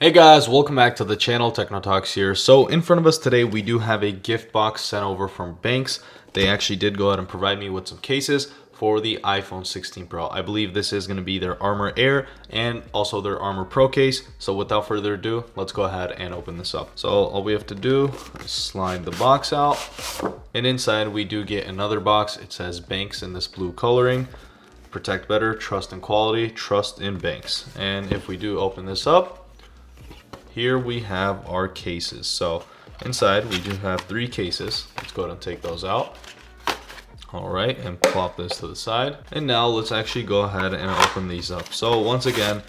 Hey guys, welcome back to the channel. Techno Talks here. So in front of us today, we do have a gift box sent over from Benks. They actually did go ahead and provide me with some cases for the iPhone 16 Pro. I believe this is going to be their Armor Air and also their Armor Pro case. So without further ado, let's go ahead and open this up. So all we have to do is slide the box out, and inside we do get another box. It says Benks in this blue coloring. Protect better, trust in quality, trust in Benks. And if we do open this up, here we have our cases. So inside we do have 3 cases. Let's go ahead and take those out. All right, and plop this to the side. And now let's actually go ahead and open these up. So once again,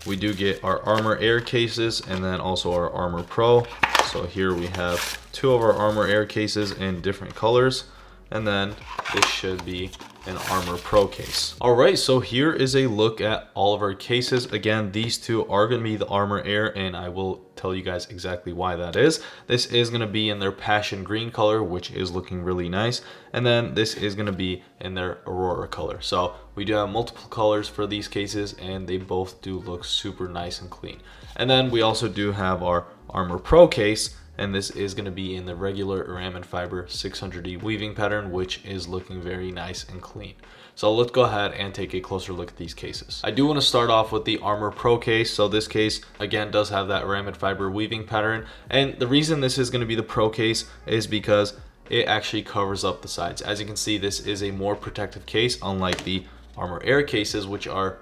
we do get our Armor Air cases and then also our Armor Pro. So here we have 2 of our Armor Air cases in different colors. And then this should be an Armor Pro case. All right, so here is a look at all of our cases. Again, these 2 are going to be the Armor Air, and I will tell you guys exactly why that is. This is going to be in their passion green color, which is looking really nice. And then this is going to be in their Aurora color. So we do have multiple colors for these cases, and they both do look super nice and clean. And then we also do have our Armor Pro case, and this is going to be in the regular Ramen Fiber 600E weaving pattern, which is looking very nice and clean. So let's go ahead and take a closer look at these cases. I do want to start off with the Armor Pro case. So this case again does have that Ramen Fiber weaving pattern, and the reason this is going to be the Pro case is because it actually covers up the sides. As you can see, this is a more protective case, unlike the Armor Air cases, which are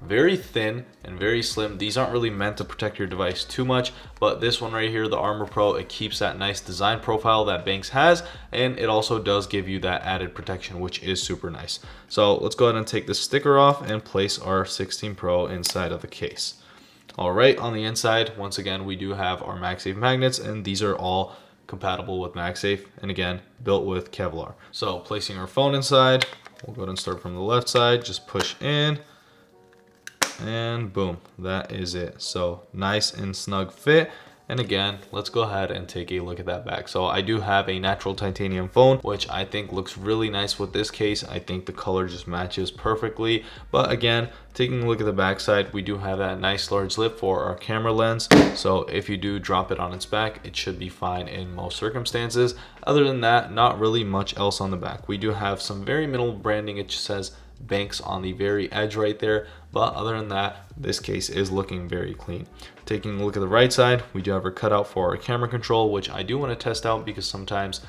very thin and very slim. These aren't really meant to protect your device too much, but this one right here, the Armor Pro, it keeps that nice design profile that Benks has, and it also does give you that added protection, which is super nice. So let's go ahead and take this sticker off and place our 16 Pro inside of the case. All right, on the inside, once again, we do have our MagSafe magnets, and these are all compatible with MagSafe, and again, built with Kevlar. So placing our phone inside, we'll go ahead and start from the left side, just push in, and boom, that is it. So nice and snug fit. And again, let's go ahead and take a look at that back. So I do have a natural titanium phone, which I think looks really nice with this case. I think the color just matches perfectly. But again, taking a look at the back side, we do have that nice large lip for our camera lens. So if you do drop it on its back, it should be fine in most circumstances. Other than that, not really much else on the back. We do have some very minimal branding. It just says Benks on the very edge right there, but other than that, this case is looking very clean. Taking a look at the right side, we do have our cutout for our camera control, which I do want to test out because sometimes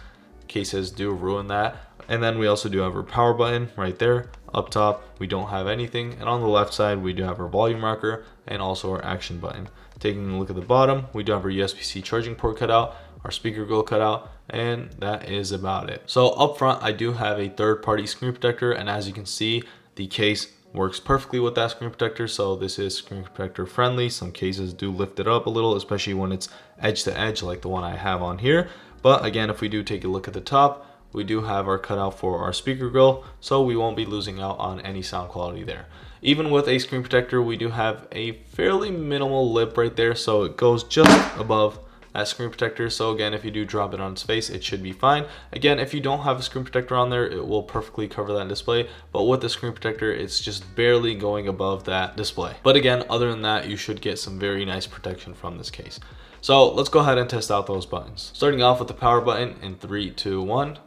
cases do ruin that. And then we also do have our power button right there. Up top, we don't have anything, and on the left side, we do have our volume rocker and also our action button. Taking a look at the bottom, we do have our USB-C charging port cutout, our speaker grill cutout, and that is about it. So up front, I do have a third-party screen protector, and as you can see, the case works perfectly with that screen protector. So this is screen protector friendly. Some cases do lift it up a little, especially when it's edge to edge like the one I have on here. But again, if we do take a look at the top, we do have our cutout for our speaker grill, so we won't be losing out on any sound quality there. Even with a screen protector, we do have a fairly minimal lip right there, so it goes just above that screen protector. So again, if you do drop it on its face, it should be fine. Again, if you don't have a screen protector on there, it will perfectly cover that display, but with the screen protector, it's just barely going above that display. But again, other than that, you should get some very nice protection from this case. So let's go ahead and test out those buttons. Starting off with the power button in 3, 2, 1.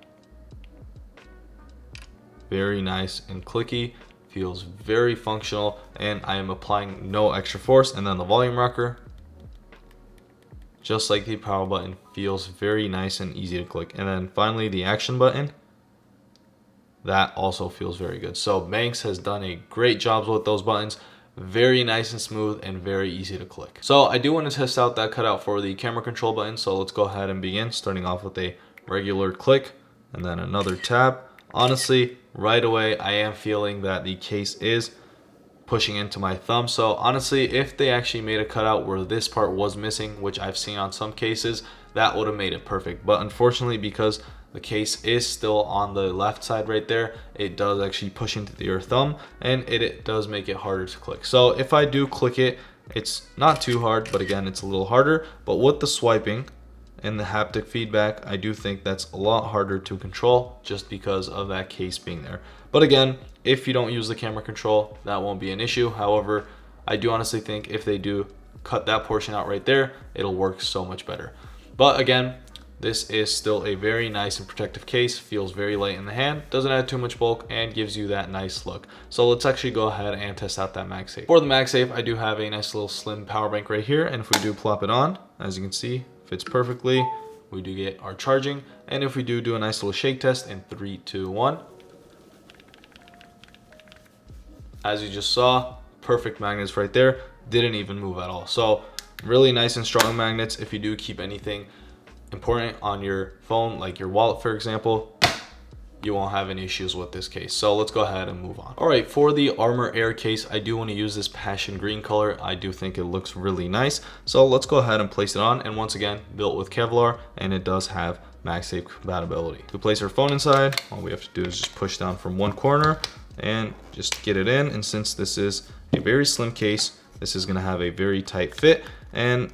Very nice and clicky, feels very functional, and I am applying no extra force. And then the volume rocker, just like the power button, feels very nice and easy to click. And then finally the action button, that also feels very good. So Benks has done a great job with those buttons. Very nice and smooth and very easy to click. So I do want to test out that cutout for the camera control button. So let's go ahead and begin, starting off with a regular click and then another tap. Honestly, right away, I am feeling that the case is pushing into my thumb. So honestly, if they actually made a cutout where this part was missing, which I've seen on some cases, that would have made it perfect. But unfortunately, because the case is still on the left side right there, it does actually push into your thumb, and it does make it harder to click. So if I do click it, it's not too hard, but again, it's a little harder. But with the swiping and the haptic feedback, I do think that's a lot harder to control just because of that case being there. But again, if you don't use the camera control, that won't be an issue. However, I do honestly think if they do cut that portion out right there, it'll work so much better. But again, this is still a very nice and protective case, feels very light in the hand, doesn't add too much bulk, and gives you that nice look. So let's actually go ahead and test out that MagSafe. For the MagSafe, I do have a nice little slim power bank right here, and if we do plop it on, as you can see, fits perfectly. We do get our charging, and if we do a nice little shake test in 3, 2, 1, as you just saw, perfect magnets right there, didn't even move at all. So really nice and strong magnets. If you do keep anything important on your phone, like your wallet for example, you won't have any issues with this case. So let's go ahead and move on. All right, for the Armor Air case, I do want to use this passion green color. I do think it looks really nice. So let's go ahead and place it on. And once again, built with Kevlar, and it does have MagSafe compatibility. To place our phone inside, all we have to do is just push down from one corner and just get it in. And since this is a very slim case, this is going to have a very tight fit, and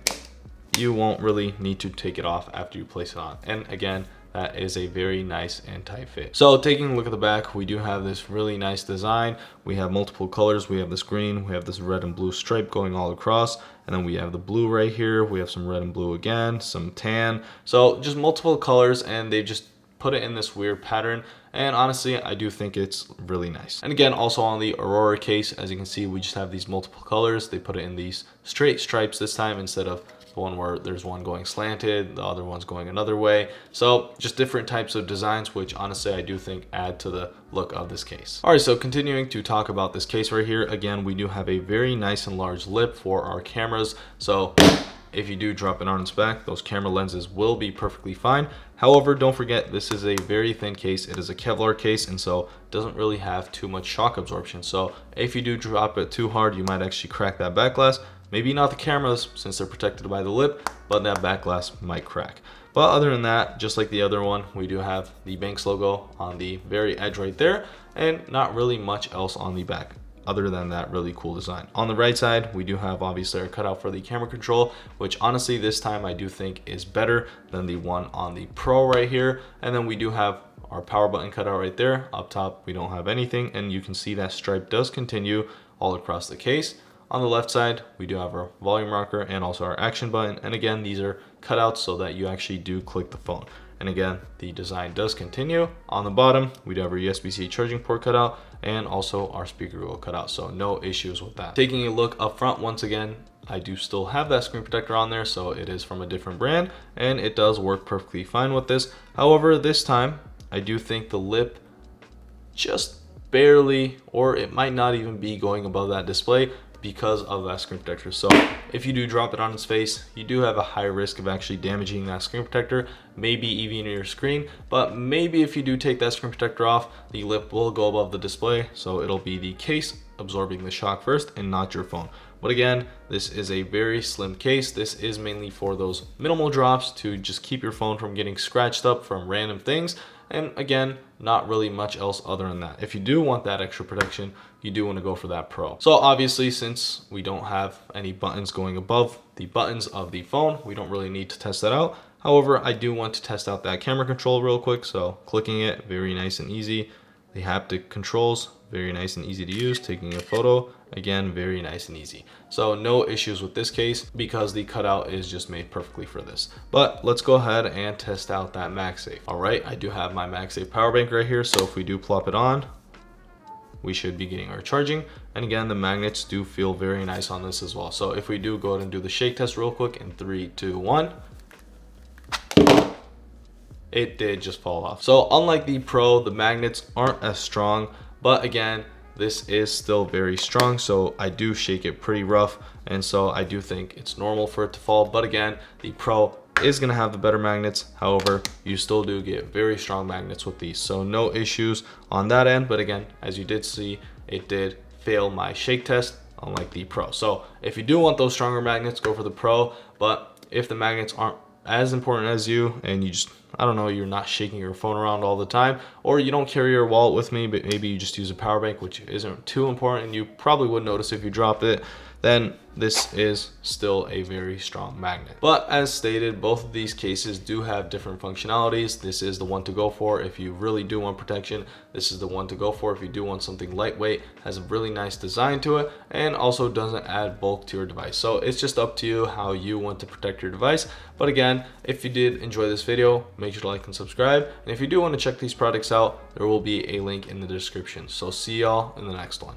you won't really need to take it off after you place it on. And again, that is a very nice and tight fit. So taking a look at the back, we do have this really nice design. We have multiple colors. We have this green, we have this red and blue stripe going all across, and then we have the blue right here. We have some red and blue again, some tan. So just multiple colors, and they just put it in this weird pattern. And honestly, I do think it's really nice. And again, also on the Aurora case, as you can see, we just have these multiple colors. They put it in these straight stripes this time instead of the one where there's one going slanted, the other one's going another way. So just different types of designs, which honestly I do think add to the look of this case. All right, so continuing to talk about this case right here, again, we do have a very nice and large lip for our cameras. So if you do drop it on its back, those camera lenses will be perfectly fine. However, don't forget, this is a very thin case. It is a Kevlar case, and so it doesn't really have too much shock absorption. So if you do drop it too hard, you might actually crack that back glass. Maybe not the cameras since they're protected by the lip, but that back glass might crack. But other than that, just like the other one, we do have the Benks logo on the very edge right there, and not really much else on the back other than that really cool design. On the right side, we do have obviously our cutout for the camera control, which honestly this time I do think is better than the one on the Pro right here. And then we do have our power button cutout right there. Up top, we don't have anything, and you can see that stripe does continue all across the case. On the left side, we do have our volume rocker and also our action button. And again, these are cutouts so that you actually do click the phone. And again, the design does continue. On the bottom, we do have our USB-C charging port cutout and also our speaker grill cutout. So no issues with that. Taking a look up front, once again, I do still have that screen protector on there. So it is from a different brand and it does work perfectly fine with this. However, this time, I do think the lip just barely, or it might not even be going above that display, because of that screen protector. So if you do drop it on its face, you do have a high risk of actually damaging that screen protector, maybe even your screen. But maybe if you do take that screen protector off, the lip will go above the display, so it'll be the case absorbing the shock first and not your phone. But again, this is a very slim case. This is mainly for those minimal drops to just keep your phone from getting scratched up from random things. And again, not really much else other than that. If you do want that extra protection, you do want to go for that Pro. So obviously, since we don't have any buttons going above the buttons of the phone, we don't really need to test that out. However, I do want to test out that camera control real quick. So clicking it, very nice and easy. The haptic controls, very nice and easy to use. Taking a photo, again, very nice and easy. So no issues with this case because the cutout is just made perfectly for this. But let's go ahead and test out that MagSafe. All right, I do have my MagSafe power bank right here. So if we do plop it on, we should be getting our charging. And again, the magnets do feel very nice on this as well. So if we do go ahead and do the shake test real quick in 3, 2, 1. It did just fall off. So unlike the Pro, the magnets aren't as strong, but again, this is still very strong. So I do shake it pretty rough. And so I do think it's normal for it to fall. But again, the Pro is gonna have the better magnets. However, you still do get very strong magnets with these. So no issues on that end. But again, as you did see, it did fail my shake test, unlike the Pro. So if you do want those stronger magnets, go for the Pro. But if the magnets aren't as important as you and you just, I don't know, you're not shaking your phone around all the time, or you don't carry your wallet with me, but maybe you just use a power bank, which isn't too important and you probably would notice if you dropped it, then this is still a very strong magnet. But as stated, both of these cases do have different functionalities. This is the one to go for if you really do want protection. This is the one to go for if you do want something lightweight, has a really nice design to it, and also doesn't add bulk to your device. So it's just up to you how you want to protect your device. But again, if you did enjoy this video, make sure to like and subscribe. And if you do want to check these products out, there will be a link in the description. So see y'all in the next one.